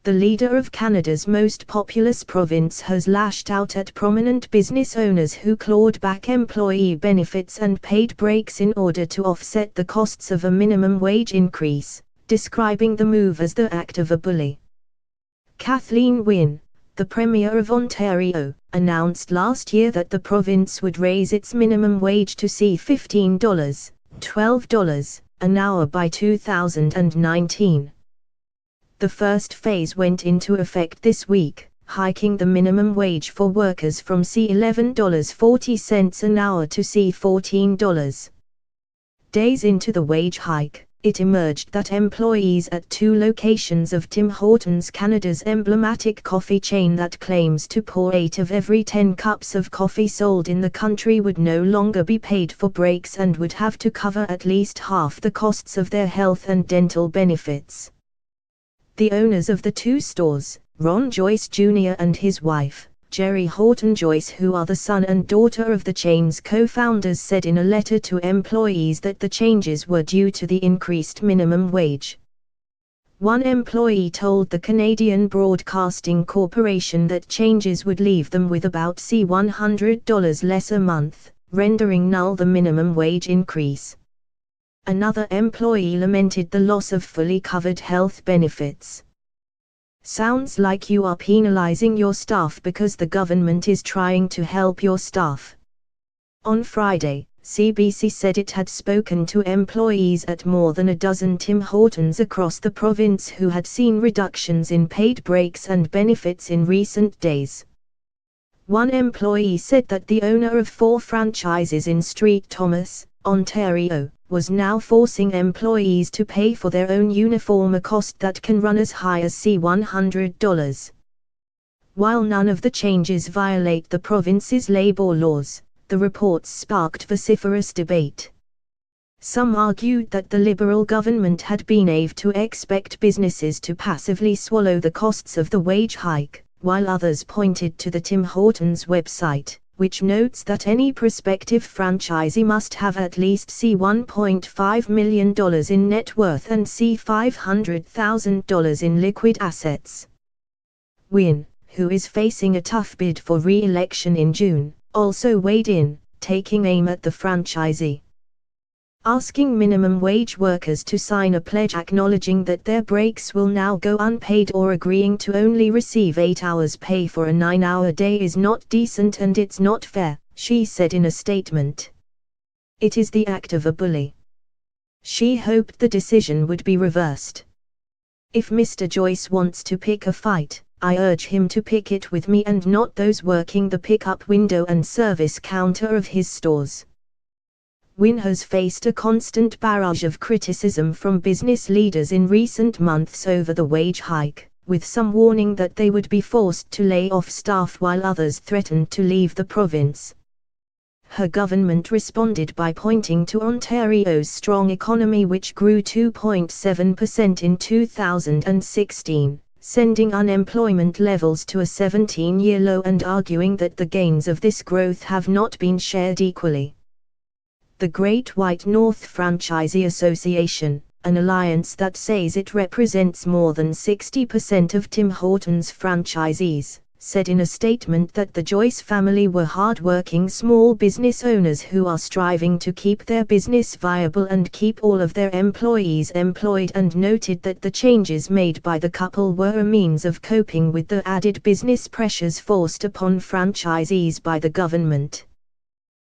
the leader of Canada's most populous province has lashed out at prominent business owners who clawed back employee benefits and paid breaks in order to offset the costs of a minimum wage increase, describing the move as the act of a bully. Kathleen Wynne, the Premier of Ontario, announced last year that the province would raise its minimum wage to $15, $12 an hour by 2019. The first phase went into effect this week, hiking the minimum wage for workers from $11.40 an hour to $14. Days into the wage hike, it emerged that employees at 2 locations of Tim Hortons, Canada's emblematic coffee chain that claims to pour 8 of every 10 cups of coffee sold in the country, would no longer be paid for breaks and would have to cover at least half the costs of their health and dental benefits. The owners of the 2 stores, Ron Joyce Jr. and his wife, Jerry Horton Joyce, who are the son and daughter of the chain's co-founders, said in a letter to employees that the changes were due to the increased minimum wage. One employee told the Canadian Broadcasting Corporation that changes would leave them with about $100 less a month, rendering null the minimum wage increase. Another employee lamented the loss of fully covered health benefits. "Sounds like you are penalizing your staff because the government is trying to help your staff." On Friday, CBC said it had spoken to employees at more than a dozen Tim Hortons across the province who had seen reductions in paid breaks and benefits in recent days. One employee said that the owner of 4 franchises in St. Thomas, Ontario, was now forcing employees to pay for their own uniform, a cost that can run as high as $100. While none of the changes violate the province's labor laws, the reports sparked vociferous debate. Some argued that the Liberal government had been naive to expect businesses to passively swallow the costs of the wage hike, while others pointed to the Tim Hortons website, which notes that any prospective franchisee must have at least $1.5 million in net worth and $500,000 in liquid assets. Wynne, who is facing a tough bid for re-election in June, also weighed in, taking aim at the franchisee. Asking minimum wage workers to sign a pledge acknowledging that their breaks will now go unpaid or agreeing to only receive 8 hours pay for a 9-hour day is not decent and it's not fair, she said in a statement. It is the act of a bully. She hoped the decision would be reversed. "If Mr. Joyce wants to pick a fight, I urge him to pick it with me and not those working the pickup window and service counter of his stores." Wynne has faced a constant barrage of criticism from business leaders in recent months over the wage hike, with some warning that they would be forced to lay off staff while others threatened to leave the province. Her government responded by pointing to Ontario's strong economy, which grew 2.7% in 2016, sending unemployment levels to a 17-year low and arguing that the gains of this growth have not been shared equally. The Great White North Franchisee Association, an alliance that says it represents more than 60% of Tim Hortons franchisees, said in a statement that the Joyce family were hard-working small business owners who are striving to keep their business viable and keep all of their employees employed, and noted that the changes made by the couple were a means of coping with the added business pressures forced upon franchisees by the government.